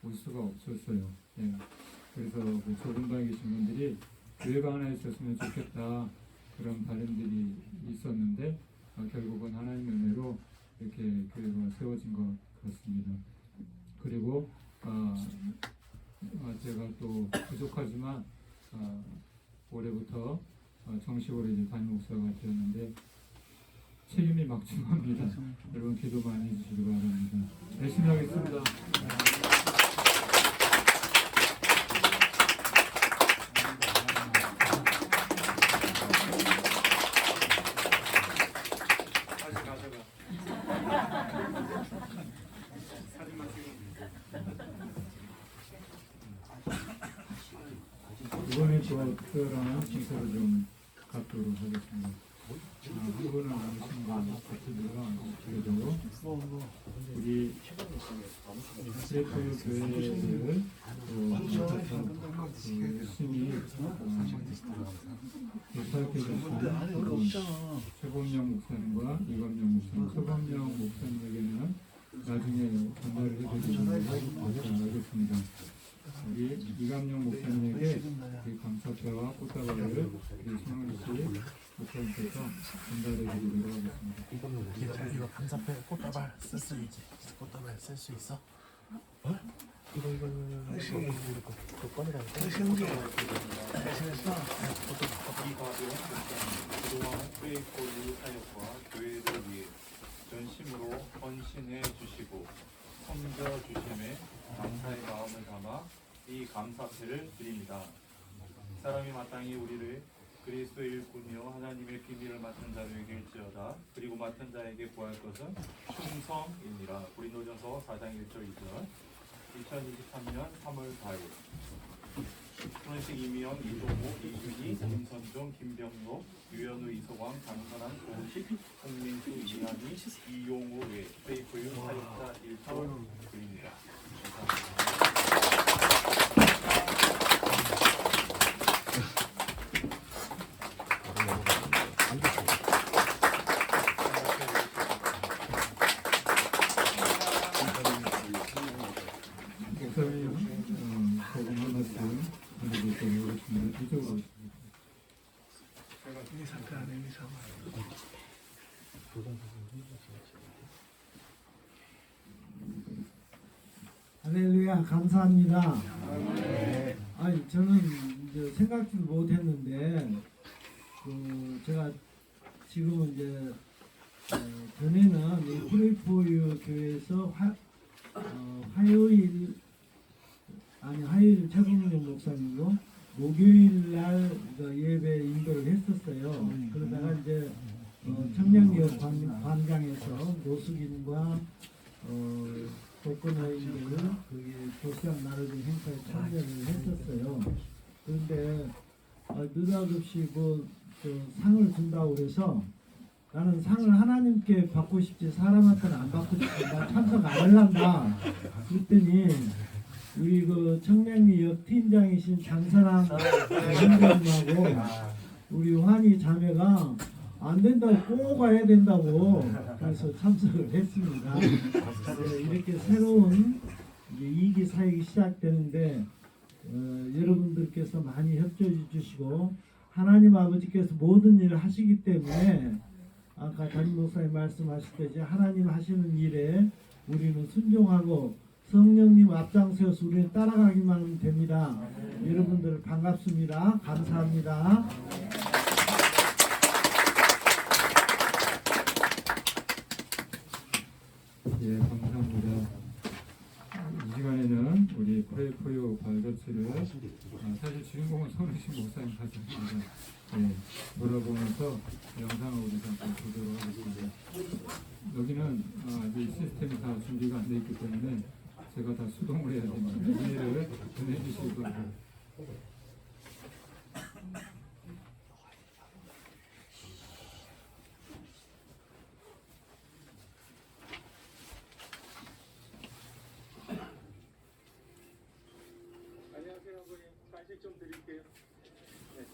올 수가 없었어요. 그래서 그 좁은 방에 계신 분들이 교회가 하나 있었으면 좋겠다 그런 바람들이 있었는데 결국은 하나님의 은혜로 이렇게 교회가 세워진 것 같습니다. 그리고 제가 또 부족하지만 올해부터 정식으로 이제 담임 목사가 되었는데 책임이 막중합니다. 여러분 기도 많이 해주시기 바랍니다. 열심히 하겠습니다. 이번에 또 특별한 진사를 좀 갖도록 하겠습니다. 한 분은 아무튼 같이들과 그래도 우리 CF 교회를 열심히 사역해 주신 최범영 목사님과 이광영 목사님, 최범영 목사님에게는 나중에 전달을 해드리도록 하겠습니다. 우리 이광영 목사님에게 감사패와 꽃다발을 우리 신영씨 목사님께서 전달해 드리도록 하겠습니다. 이거 감사패 꽃다발 쓸 수 있지? 꽃다발 쓸 수 있어? 이거 그거 꺼내라니까. 그동안 프레이포유 사역과 교회를 위해 전심으로 헌신해 주시고 섬겨 주심에 감사의 마음을 담아 이 감사패를 드립니다. 사람이 마땅히 우리를 그리스도의 일꾼이요 하나님의 비밀을 맡은 자로 여길지어다. 그리고 맡은 자에게 구할 것은 충성이니라. 고린도전서 4장 1절 2절. 2023년 3월 4일 손혜식, 이미영, 이종호, 이준희, 김선종, 김병록, 유현우, 이소광, 장선환, 조식, 홍민수, 이한희, 이용우 외 페이포유 사역자 1조 드립니다. 목사님 복음 한 말씀 전해드리도록 하겠습니다. 이쪽으로 할렐루야, 감사합니다. 아니, 저는 이제 생각지도 못했는데, 제가 지금은 이제, 전에는 이 프레이포유 교회에서 화요일 최봉용 목사님으로 목요일 날 예배 인도를 했었어요. 그러다가 이제 청량리역 광장에서 노숙인과 독거노인들 거기 교수장 나눠준 행사에 참여를 했었어요. 그런데 느닷없이 상을 준다고 그래서 나는 상을 하나님께 받고 싶지 사람한테는 안 받고 싶지, 나 참석 안 할란다. 그랬더니 우리 청량리역 팀장이신 장사랑 선생님하고 우리 환희 자매가 안 된다고 꼭 와야 된다고 그래서 참석을 했습니다. 이렇게 새로운 이제 2기 사역이 시작되는데 여러분들께서 많이 협조해 주시고 하나님 아버지께서 모든 일을 하시기 때문에 아까 담임 목사님 말씀하셨듯이 하나님 하시는 일에 우리는 순종하고 성령님 앞장서서 우리는 따라가기만 하면 됩니다. 여러분들 반갑습니다. 감사합니다. 예, 감사합니다. 이 시간에는 우리 프레이포유 발자취를 사실 주인공은 손혜식 목사님 같습니다. 예, 돌아보면서 영상을 우리 잠깐 보도록 하겠습니다. 여기는 아직 시스템이 다 준비가 안 돼 있기 때문에 제가 다 수동으로 해야 됩니다. 이해를 좀 해주시기 바랍니다. 안녕하세요, 어머니. 간식 좀 드릴게요. 네.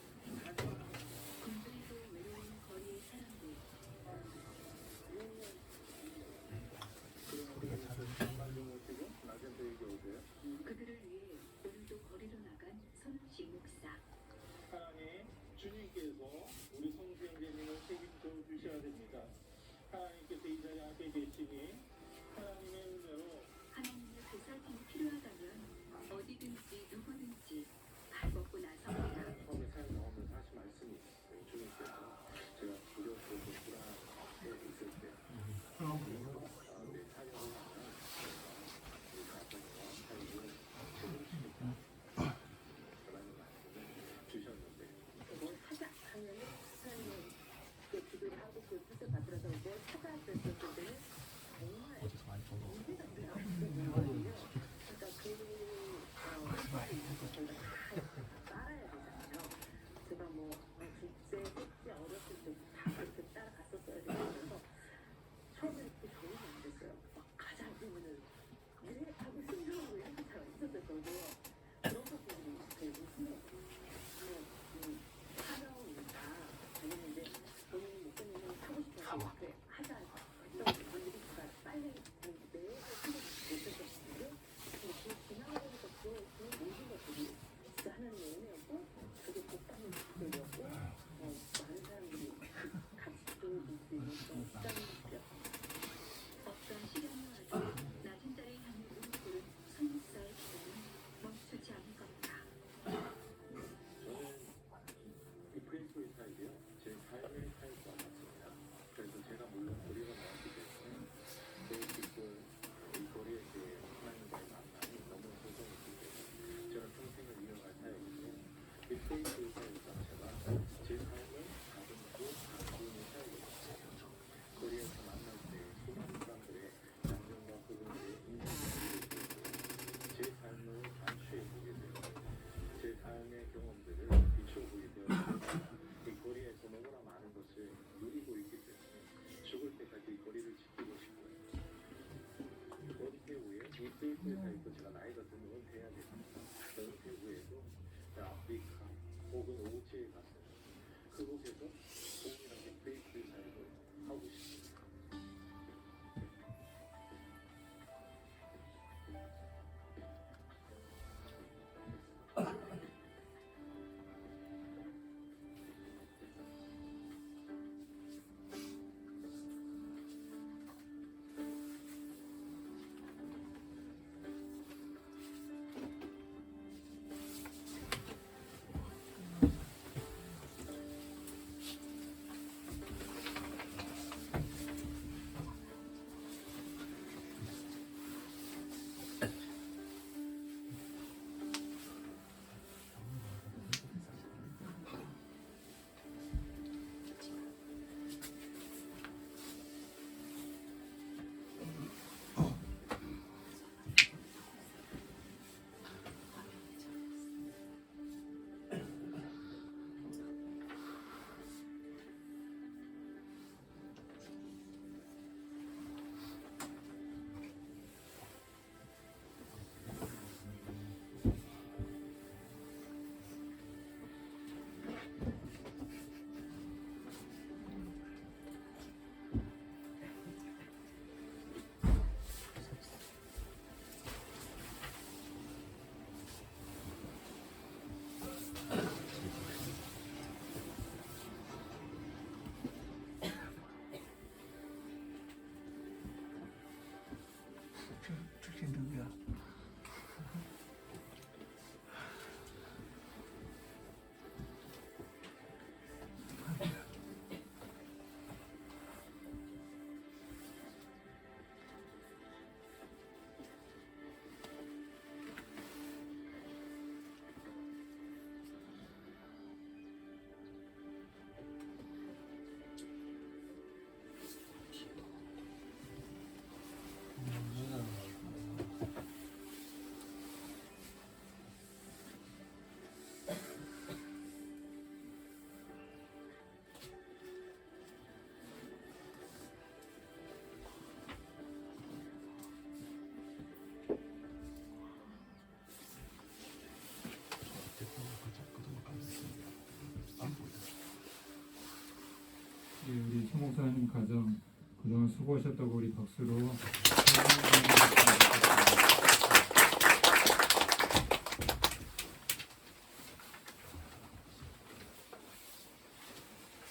예, 우리 최 목사님 가정 그동안 수고하셨다고 우리 박수로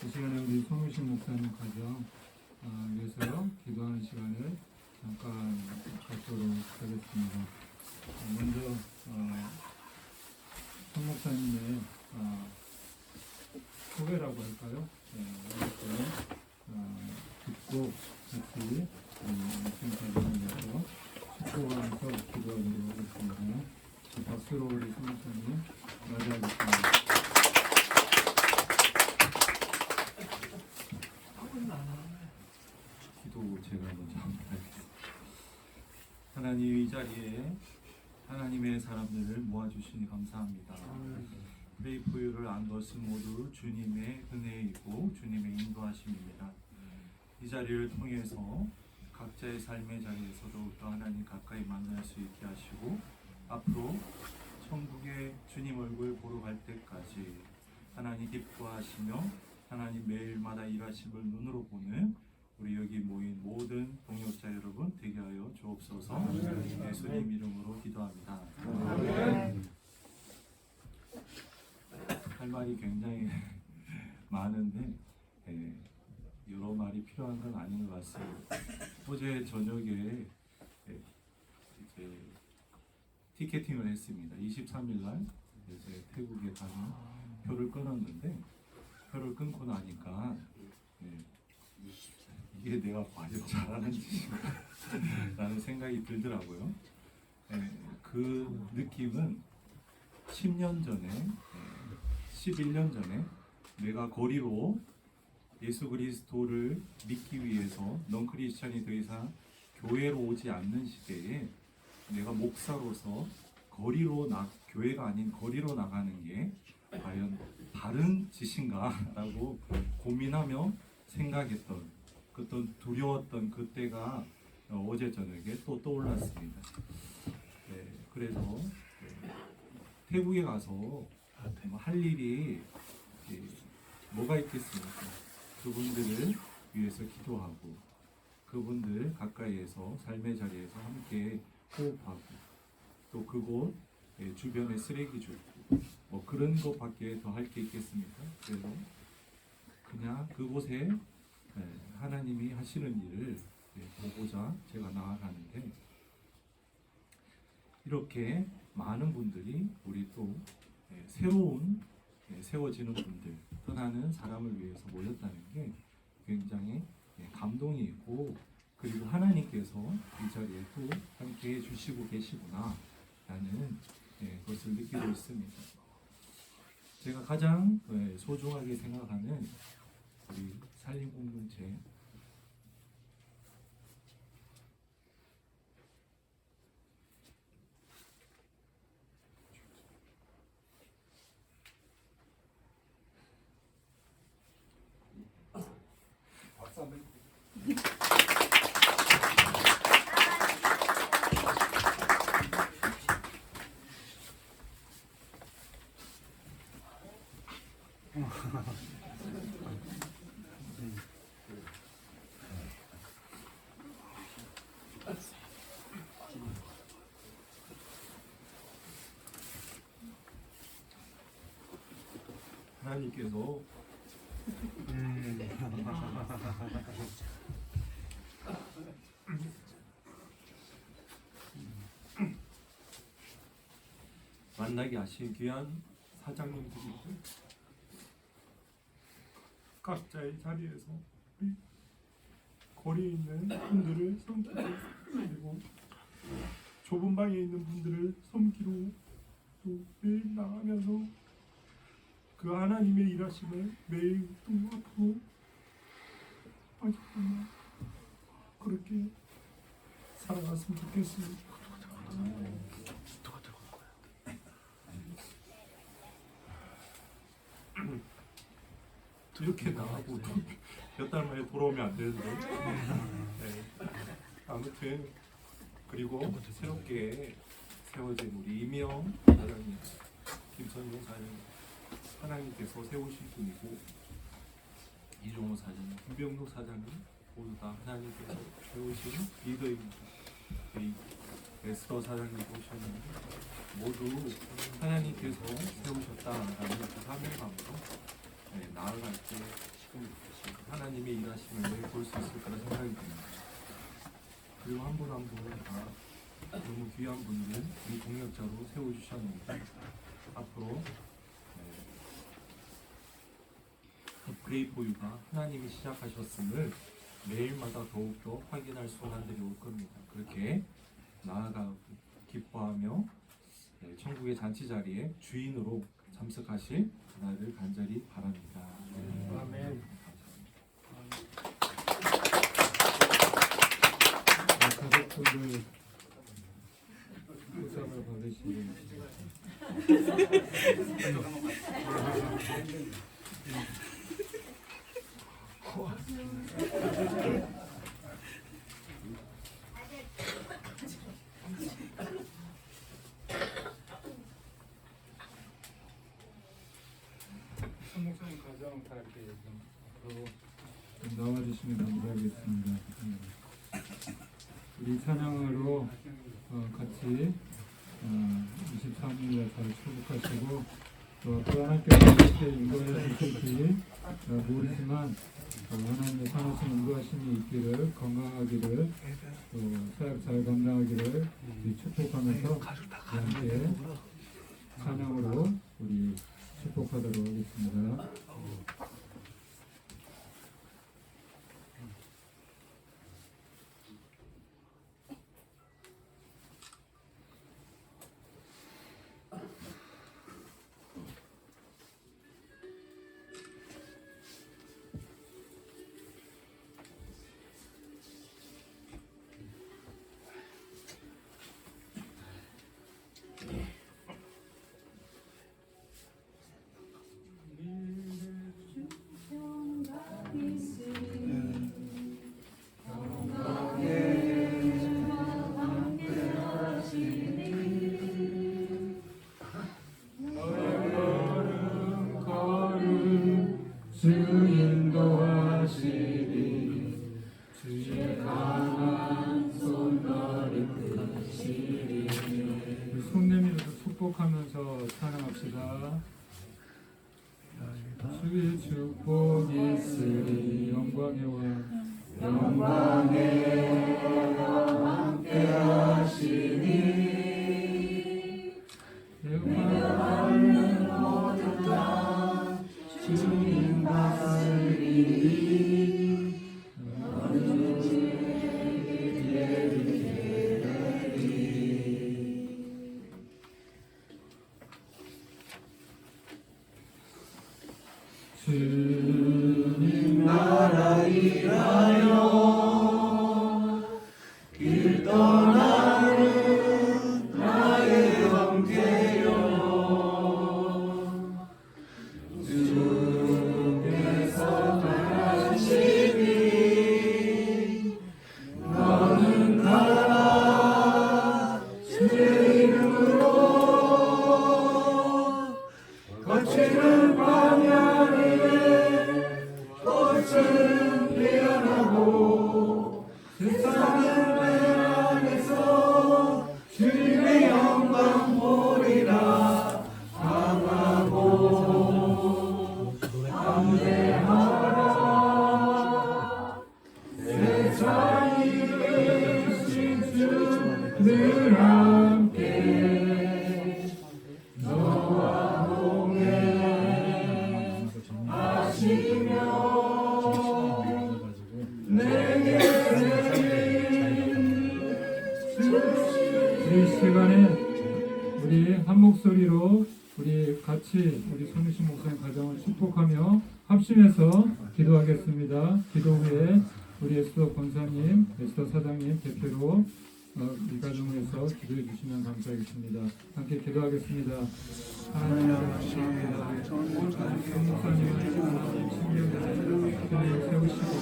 이 시간에 우리 송유신 목사님 가정 위해서 기도하는 시간을 잠깐 갖도록 하겠습니다. 먼저 송 목사님의 소개라고 할까요? 이것을 듣고 같이 말씀 가정을 위해서 축복하면서 기도하도록 하겠습니다. 박수로 우리 송 목사님 맞이하겠습니다. 기도 제가 먼저 하겠습니다. 사람들을 모아주시니 감사합니다. 프레이포유를 안 것은 모두 주님의 은혜이고 주님의 인도하심입니다. 이 자리를 통해서 각자의 삶의 자리에서 더욱더 하나님 가까이 만날 수 있게 하시고 앞으로 천국의 주님 얼굴 보러 갈 때까지 하나님 기뻐하시며 하나님 매일마다 일하심을 눈으로 보는 우리 여기 모인 모든 동역자 여러분 되게 하여 주옵소서. 예수님 이름으로 기도합니다. 할 말이 굉장히 많은데 여러 말이 필요한 건 아닌 것 같습니다. 어제 저녁에 이제 티켓팅을 했습니다. 23일 날 이제 태국에 가는 표를 끊었는데 표를 끊고 나니까 이게 내가 과연 잘하는 짓인가 라는 생각이 들더라고요. 그 느낌은 10년 전에 11년 전에 내가 거리로 예수 그리스도를 믿기 위해서 넌 크리스찬이 더 이상 교회로 오지 않는 시대에 내가 목사로서 교회가 아닌 거리로 나가는 게 과연 바른 짓인가 라고 고민하며 생각했던 그떤 두려웠던 그때가 어제 저녁에 또 떠올랐습니다. 그래서 태국에 가서 할 일이 뭐가 있겠습니까? 그분들을 위해서 기도하고 그분들 가까이에서 삶의 자리에서 함께 호흡하고 또 그곳 주변에 쓰레기 줍고 뭐 그런 것밖에 더 할 게 있겠습니까? 그래서 그냥 그곳에 하나님이 하시는 일을 보고자 제가 나아가는데 이렇게 많은 분들이 우리 또 새로운 세워지는 분들 떠나는 사람을 위해서 모였다는 게 굉장히 감동이 있고 그리고 하나님께서 이 자리에 또 함께 해주시고 계시구나 라는 것을 느끼고 있습니다. 제가 가장 소중하게 생각하는 우리 산림공동체 하나님께서 만나게 하신 귀한 사장님들인데 각자의 자리에서 우리 거리에 있는 분들을 섬기고 그리고 좁은 방에 있는 분들을 섬기러 또 매일 나가면서 그 하나님의 일하심을 매일 또 앞으로 빠졌구나 그렇게 살아갔으면 좋겠습니다. 이렇게 나가고 몇 달 만에 돌아오면 안 되는데 아무튼 그리고 새롭게 세워진 우리 이미영 사장님, 김선용 사장님 하나님께서 세우신 분이고 이종호 사장님, 김병록 사장님 모두 다 하나님께서 세우신 리더입니다. 에스더 사장님 보셨는데 모두 하나님께서 세우셨다라는 그 사명감으로 나아갈 때 하나님의 일하심을 매일 볼 수 있을 거라 생각이 듭니다. 그리고 한 분 한 분 다 너무 귀한 분들 이 동역자로 세워주셨는데 앞으로 프레이포유가 하나님이 시작하셨음을 매일마다 더욱더 확인할 순간들이 올 겁니다. 그렇게 나아가고 기뻐하며 천국의 잔치 자리에 주인으로 참석하실 그날을 간절히 바랍니다. 아멘. 가족분들 포상을 받으시고 받으시길. 목사님 가정 다 이렇게 앞으로 나와주시면 감사하겠습니다. 우리 찬양으로 같이 23일에 잘 축복하시고 또 하나님께서 이렇게 인도해 주실지 모르지만 하나님의 선하신 인도하심이 있기를, 건강하기를, 또 사역 잘 감당하기를 축복하면서 함께 찬양으로 우리 축복하도록 하겠습니다. 주 인도하시리 주의 강한 손 너를 끄시리. 손 내밀어서 축복하면서 찬양합시다. 주의 축복이 있으리 영광의 왕 영광의 왕 함께 하시니 영광을 모두 다 주님 받으리 너는 주에게 예배하리. 주님 나라 일하여 길 떠나는 나의 형제여 주께서 가르치니 너는 가라 주의 이름으로 거칠은 광야 꽃은 피어나고 세상은 내 안에서 주님의 영광 보리라. 강하고 담대하라 세상이 주신 주 늘 함께 너와 동행하시며 이 시간에 우리 한 목소리로 우리 같이 우리 손희신 목사님 가정을 축복하며 합심해서 기도하겠습니다. 기도 후에 우리 에스더 권사님, 에스더 사장님 대표로 이 가정을 위해서 기도해 주시면 감사하겠습니다. 함께 기도하겠습니다. 하나님 감사합니다. 손 목사님을 신경을 세우시고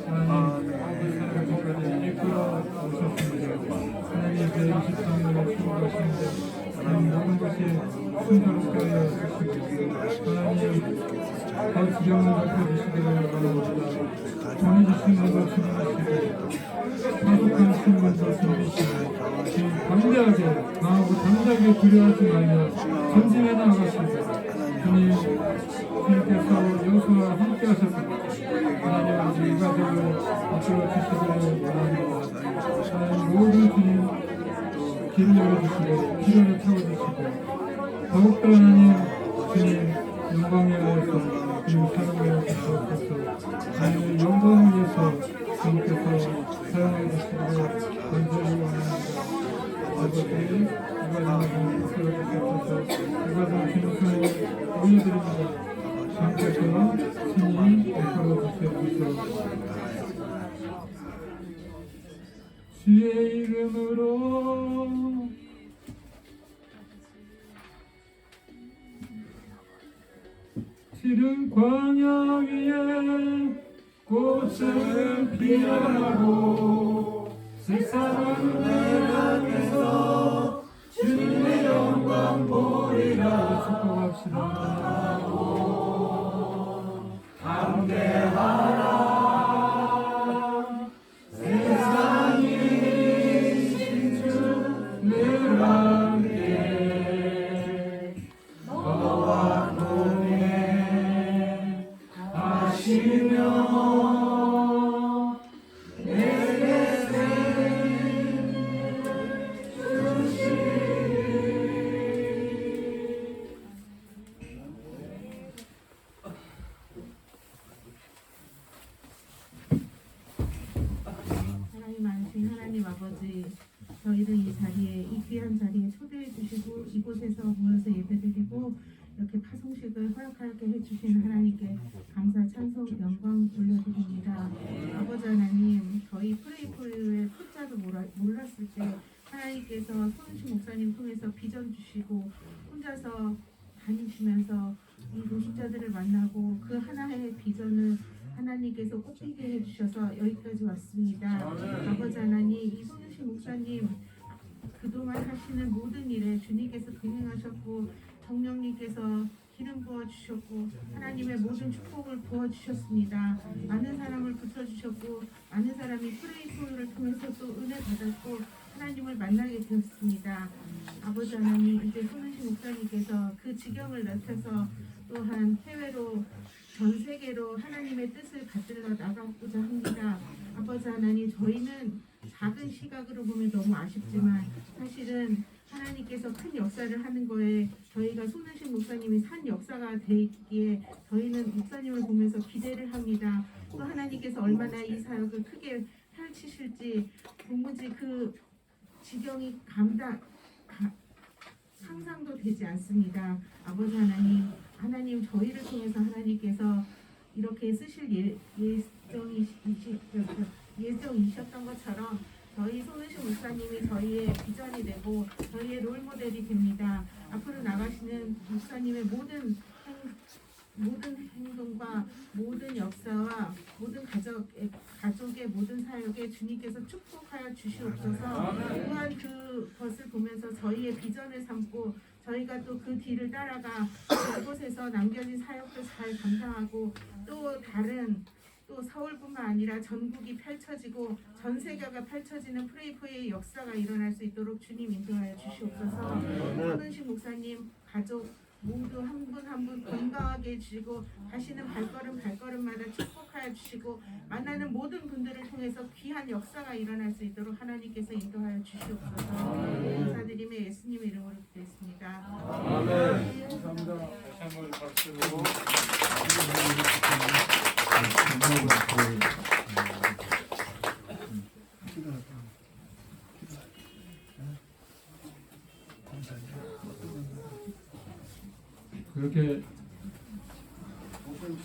하나님 사역까지 이끌어 오셨습니다. 하나님 제 23년을 수고하시는데 하나님 모든 것이 순조롭게 하여 주시고 하나님 더 지경을 넓혀주시기를 바랍니다. 보내주신 것을 주님하시고 가속한 신분도 주님이시고 담대하게 강하고 담대하게 두려워하지 말며 전진해 나아가십니다. 주님께서 여호수아와 함께 하셨습니다. 하나님 아버지 이 가족을 이끌어 주시기를 원합니다. 하나님 모든 주님 길을 열어주시고 기름을 채워주시고 더욱더 하나님 주님 영광에 하여서 주님 사랑하여 주시옵소서. 하나님의 영광을 위해서 주님께서 사용해 주시기를 간절히 원합니다. 아버지 이 가정을 이끌어 주시옵소서. 이 가정 주님 손에 올려드립니다. 주님께서 친히 이끌어 주시옵소서. 주의 이름으로 시른 광야 위에 꽃은 피어나고 세상은 내려에서 주님의 영광 보리라. 축복합시다. 함께하라. 세상이 신주 늘 함께 너와 동행 하시며 하나님 아버지, 저희를 이 자리에, 이 귀한 자리에 초대해 주시고 이곳에서 모여서 예배드리고 이렇게 파송식을 허락하게 해주신 하나님께 감사, 찬송, 영광 돌려드립니다. 아버지 하나님, 저희 프레이포유의 끝자도 몰랐을 때 하나님께서 손우신 목사님 통해서 비전 주시고 혼자서 다니시면서 이 노숙자들을 만나고 그 하나의 비전을 하나님께서 꽃피게 해주셔서 여기까지 왔습니다. 아버지 하나님, 이 손우신 목사님 그동안 하시는 모든 일에 주님께서 동행하셨고 성령님께서 기름 부어주셨고 하나님의 모든 축복을 부어주셨습니다. 많은 사람을 붙여주셨고 많은 사람이 프레이포유를 통해서 또 은혜 받았고 하나님을 만나게 되었습니다. 아버지 하나님, 이제 손우신 목사님께서 그 지경을 넓혀서 또한 해외로 전 세계로 하나님의 뜻을 받들어 나가고자 합니다. 아버지 하나님, 저희는 작은 시각으로 보면 너무 아쉽지만 사실은 하나님께서 큰 역사를 하는 거에 저희가 손우신 목사님이 산 역사가 되기에 저희는 목사님을 보면서 기대를 합니다. 또 하나님께서 얼마나 이 사역을 크게 펼치실지 도무지 그 지경이 상상도 되지 않습니다. 아버지 하나님, 하나님 저희를 통해서 하나님께서 이렇게 쓰실 예정이셨던 것처럼 저희 손우신 목사님이 저희의 비전이 되고 저희의 롤모델이 됩니다. 앞으로 나가시는 목사님의 모든 행동과 모든 역사와 모든 가족의 모든 사역에 주님께서 축복하여 주시옵소서. 또한 그것을 보면서 저희의 비전을 삼고 저희가 또 그 뒤를 따라가 그곳에서 남겨진 사역도 잘 감당하고 또 다른 또 서울뿐만 아니라 전국이 펼쳐지고 전 세계가 펼쳐지는 프레이포의 역사가 일어날 수 있도록 주님 인도하여 주시옵소서. 손은식 목사님 가족 모두 한 분 한 분 건강하게 해주시고 가시는 발걸음마다 축복하여 주시고 만나는 모든 분들을 통해서 귀한 역사가 일어날 수 있도록 하나님께서 인도하여 주시옵소서. 감사드리며 예수님의 이름으로 기도했습니다. 아멘. 감사합니다. 다시 한번 박수로 그렇게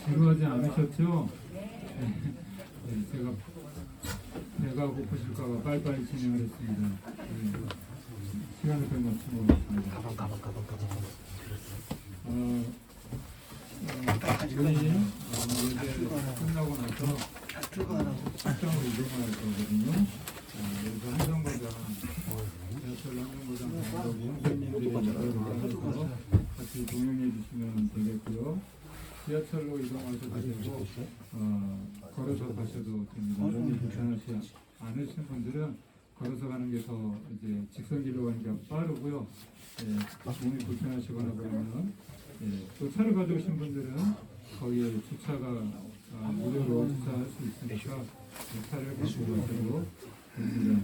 지루하지 않으셨죠? 네, 제가 배가 고프실까봐 빨리빨리 진행을 했습니다. 네, 시간을 좀 맞춰보겠습니다. 우리 이제 끝나고 나서 출장으로 이동할 거거든요. 여기서 한정거장, 지하철 한정거장 가서 선생님들이 나와서 같이 동행해 주시면 되겠고요. 지하철로 이동하셔도 되고 걸어서 가셔도 됩니다. 몸이 불편하지 않으신 분들은 걸어서 가는 게 더 이제 직선길로 가는 게 빠르고요. 몸이 불편하시거나 그러면 또 차를 가져오신 분들은 거기에 주차가 무료로 주차할 수 있으니까 차를 가지고 가셔도 됩니다.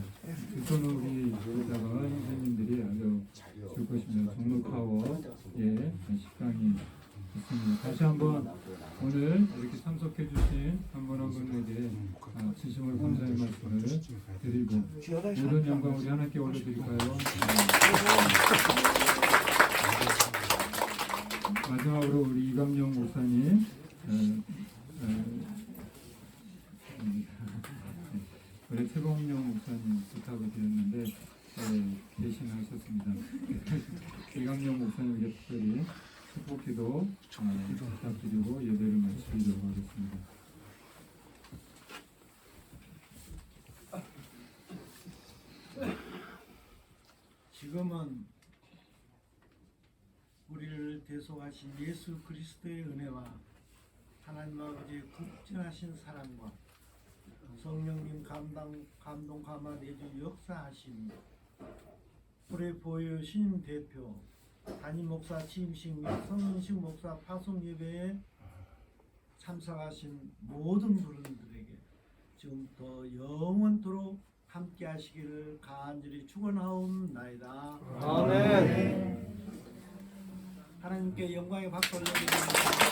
주소는 우리 여기다가 선생님들이 알려줄 것입니다. 종로타워 식당이 있습니다. 다시 한번 오늘 이렇게 참석해 주신 한 분 한 분에게 진심으로 감사의 말씀을 드리고 모든 영광 우리 하나님께 올려드릴까요? 마지막으로 우리 이강용 목사님 우리 최봉용 목사님 부탁을 드렸는데 대신하셨습니다. 이강용 목사님에게 특별히 축복기도 부탁드리고 예배를 마치도록 하겠습니다. 지금은 우리를 대속하신 예수 그리스도의 은혜와 하나님 아버지의 극진하신 사랑과 성령님 감동 감화 내주 역사하심, 프레포유 신임 대표, 담임 목사 취임식 및 성인식 목사 파송 예배에 참석하신 모든 분들에게 지금부터 영원토록 함께 하시기를 간절히 축원하옵나이다. 아멘. 하나님께 영광의 박수 올려드립니다.